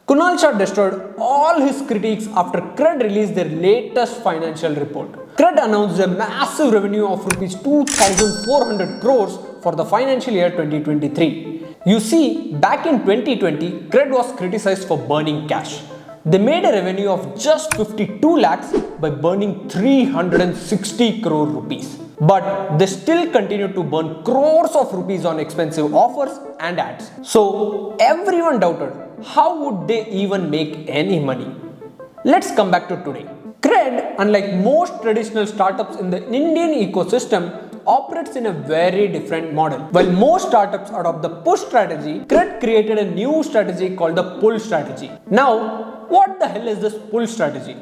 Kunal Shah destroyed all his critiques after CRED released their latest financial report. CRED announced a massive revenue of Rs 2,400 crores for the financial year 2023. You see, back in 2020, CRED was criticized for burning cash. They made a revenue of just 52 lakhs by burning 360 crore rupees. But they still continue to burn crores of rupees on expensive offers and ads. So everyone doubted, how would they even make any money? Let's come back to today. CRED, unlike most traditional startups in the Indian ecosystem, operates in a very different model. While most startups adopt the push strategy, CRED created a new strategy called the pull strategy. Now, what the hell is this pull strategy?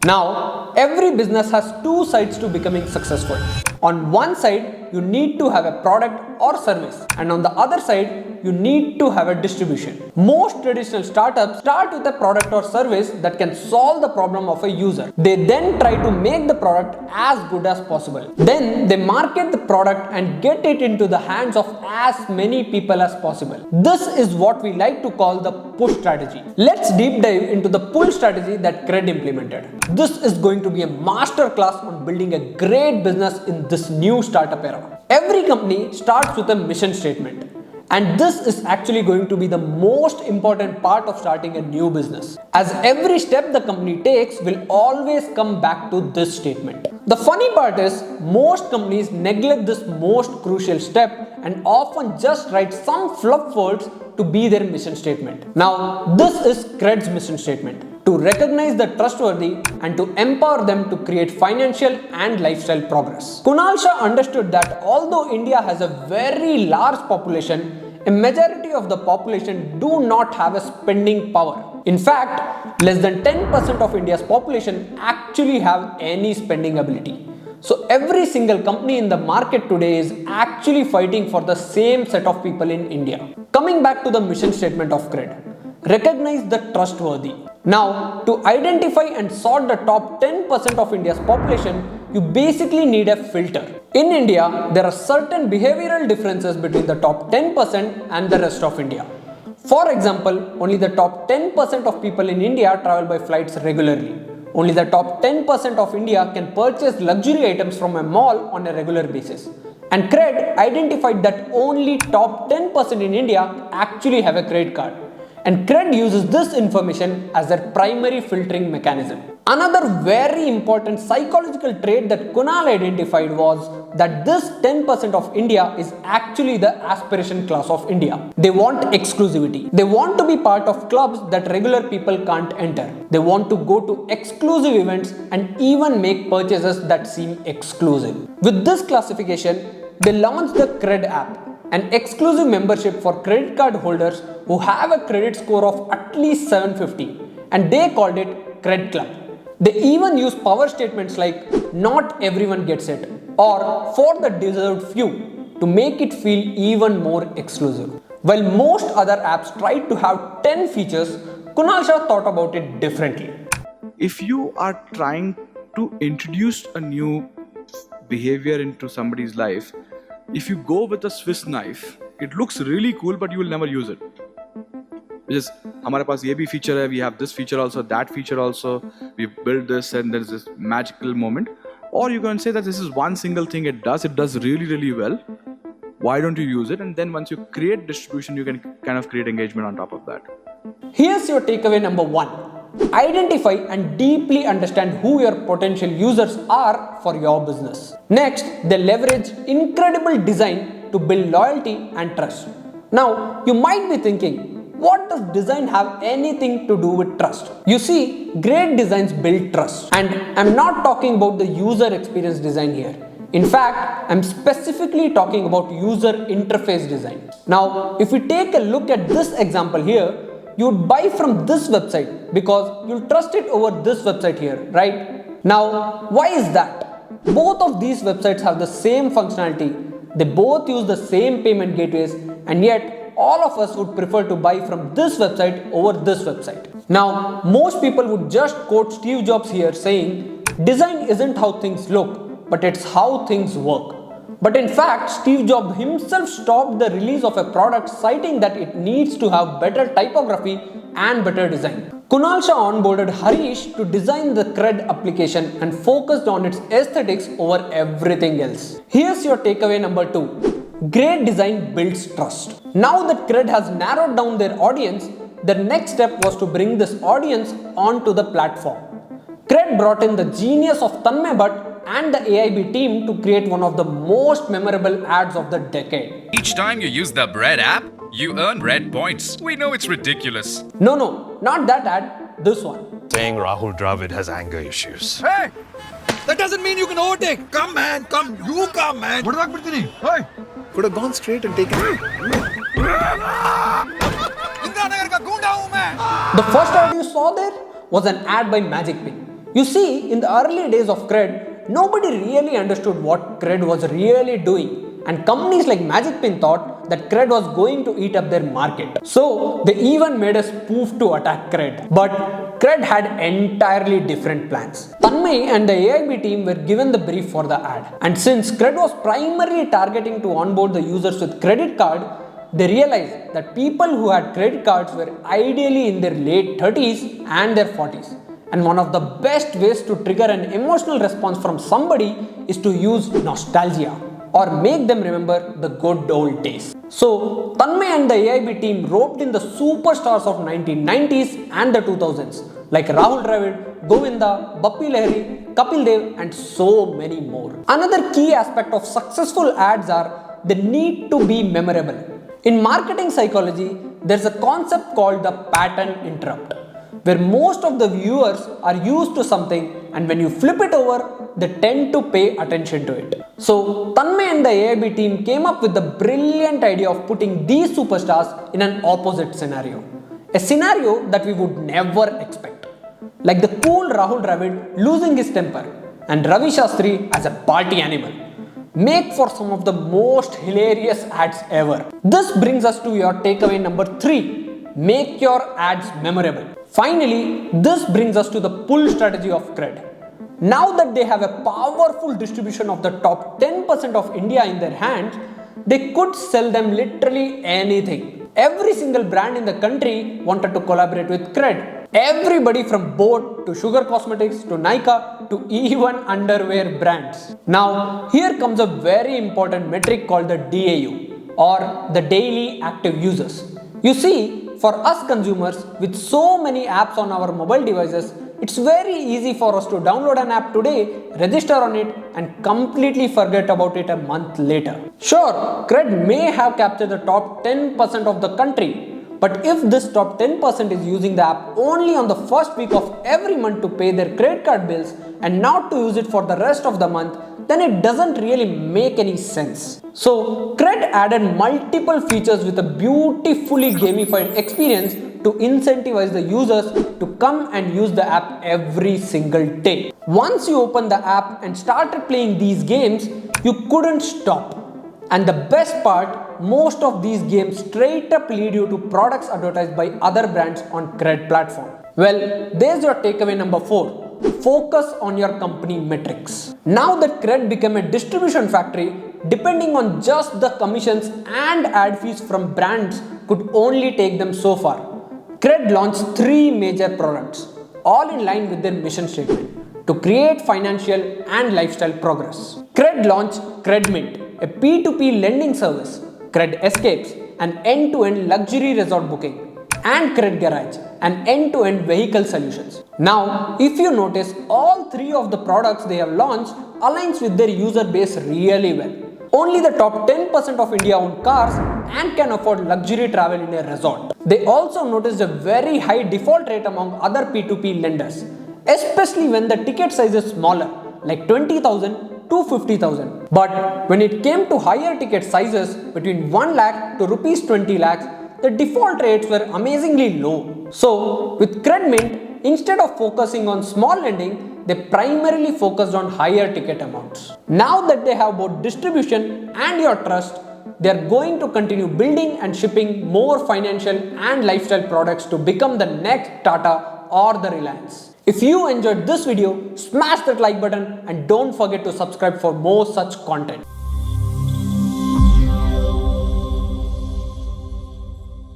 Now, every business has two sides to becoming successful. On one side, you need to have a product or service, and on the other side, you need to have a distribution. Most traditional startups start with a product or service that can solve the problem of a user. They then try to make the product as good as possible. Then they market the product and get it into the hands of as many people as possible. This is what we like to call the push strategy. Let's deep dive into the pull strategy that CRED implemented. This is going to be a master class on building a great business in this new startup era. Every company starts with a mission statement. And this is actually going to be the most important part of starting a new business, as every step the company takes will always come back to this statement. The funny part is, most companies neglect this most crucial step and often just write some fluff words to be their mission statement. Now, this is CRED's mission statement: to recognize the trustworthy and to empower them to create financial and lifestyle progress. Kunal Shah understood that although India has a very large population, a majority of the population do not have a spending power. In fact, less than 10% of India's population actually have any spending ability. So every single company in the market today is actually fighting for the same set of people in India. Coming back to the mission statement of CRED, recognize the trustworthy. Now, to identify and sort the top 10% of India's population, you basically need a filter. In India, there are certain behavioral differences between the top 10% and the rest of India. For example, only the top 10% of people in India travel by flights regularly. Only the top 10% of India can purchase luxury items from a mall on a regular basis. And CRED identified that only top 10% in India actually have a credit card. And CRED uses this information as their primary filtering mechanism. Another very important psychological trait that Kunal identified was that this 10% of India is actually the aspiration class of India. They want exclusivity. They want to be part of clubs that regular people can't enter. They want to go to exclusive events and even make purchases that seem exclusive. With this classification, they launched the CRED app, an exclusive membership for credit card holders who have a credit score of at least 750, and they called it CRED Club. They even use power statements like "not everyone gets it" or "for the deserved few" to make it feel even more exclusive. While most other apps tried to have 10 features, Kunal Shah thought about it differently. If you are trying to introduce a new behavior into somebody's life, if you go with a Swiss knife, it looks really cool, but you will never use it. Because हमारे पास ये भी feature है, we have this feature also, that feature also, we built this and there is this magical moment. Or you can say that this is one single thing it does really, really well. Why don't you use it? And then once you create distribution, you can kind of create engagement on top of that. Here's your takeaway number 1. Identify and deeply understand who your potential users are for your business. Next, they leverage incredible design to build loyalty and trust. Now, you might be thinking, what does design have anything to do with trust? You see, great designs build trust. And I'm not talking about the user experience design here. In fact, I'm specifically talking about user interface design. Now, if we take a look at this example here, you would buy from this website because you'll trust it over this website here, right? Now, why is that? Both of these websites have the same functionality, they both use the same payment gateways, and yet all of us would prefer to buy from this website over this website. Now, most people would just quote Steve Jobs here saying, design isn't how things look, but it's how things work. But in fact, Steve Jobs himself stopped the release of a product citing that it needs to have better typography and better design. Kunal Shah onboarded Harish to design the CRED application and focused on its aesthetics over everything else. Here's your takeaway number 2. Great design builds trust. Now that CRED has narrowed down their audience, their next step was to bring this audience onto the platform. CRED brought in the genius of Tanmay Bhatt and the AIB team to create one of the most memorable ads of the decade. Each time you use the Bread app, you earn red points. We know it's ridiculous. No, not that ad, this one. Saying Rahul Dravid has anger issues. Hey! That doesn't mean you can overtake. Come, man, come. You come, man. Hey! Could have gone straight and taken it. Indiranagar ka Gunda hu main. The first ad you saw there was an ad by Magic Pin. You see, in the early days of CRED, nobody really understood what CRED was really doing, and companies like Magic Pin thought that CRED was going to eat up their market. So they even made a spoof to attack CRED. But CRED had entirely different plans. Tanmay and the AIB team were given the brief for the ad, and since CRED was primarily targeting to onboard the users with credit card, they realized that people who had credit cards were ideally in their late 30s and their 40s. And one of the best ways to trigger an emotional response from somebody is to use nostalgia or make them remember the good old days. So Tanmay and the AIB team roped in the superstars of 1990s and the 2000s like Rahul Dravid, Govinda, Bappi Lahiri, Kapil Dev and so many more. Another key aspect of successful ads are they need to be memorable. In marketing psychology, there's a concept called the pattern interrupt, where most of the viewers are used to something and when you flip it over, they tend to pay attention to it. So Tanmay and the AIB team came up with the brilliant idea of putting these superstars in an opposite scenario. A scenario that we would never expect. Like the cool Rahul Dravid losing his temper and Ravi Shastri as a party animal. Make for some of the most hilarious ads ever. This brings us to your takeaway number 3. Make your ads memorable. Finally, this brings us to the pull strategy of CRED. Now that they have a powerful distribution of the top 10% of India in their hands, they could sell them literally anything. Every single brand in the country wanted to collaborate with CRED. Everybody from Boat to Sugar Cosmetics to Nykaa to even underwear brands. Now, here comes a very important metric called the DAU or the daily active users. You see, for us consumers with so many apps on our mobile devices, it's very easy for us to download an app today, register on it and completely forget about it a month later. Sure, CRED may have captured the top 10% of the country, but if this top 10% is using the app only on the first week of every month to pay their credit card bills and not to use it for the rest of the month, then it doesn't really make any sense. So CRED added multiple features with a beautifully gamified experience to incentivize the users to come and use the app every single day. Once you open the app and started playing these games, you couldn't stop. And the best part, most of these games straight up lead you to products advertised by other brands on CRED platform. Well, there's your takeaway number 4. Focus on your company metrics. Now that CRED became a distribution factory, depending on just the commissions and ad fees from brands could only take them so far. CRED launched 3 major products, all in line with their mission statement, to create financial and lifestyle progress. CRED launched CRED Mint, a P2P lending service, CRED Escapes, an end-to-end luxury resort booking, and CRED Garage, an end-to-end vehicle solutions. Now, if you notice, all 3 of the products they have launched aligns with their user base really well. Only the top 10% of India own cars and can afford luxury travel in a resort. They also noticed a very high default rate among other P2P lenders, especially when the ticket size is smaller, like 20,000 to 50,000. But when it came to higher ticket sizes between 1 lakh to rupees 20 lakhs, the default rates were amazingly low. So with CRED Mint, instead of focusing on small lending, they primarily focused on higher ticket amounts. Now that they have both distribution and your trust, they are going to continue building and shipping more financial and lifestyle products to become the next Tata or the Reliance. If you enjoyed this video, smash that like button and don't forget to subscribe for more such content.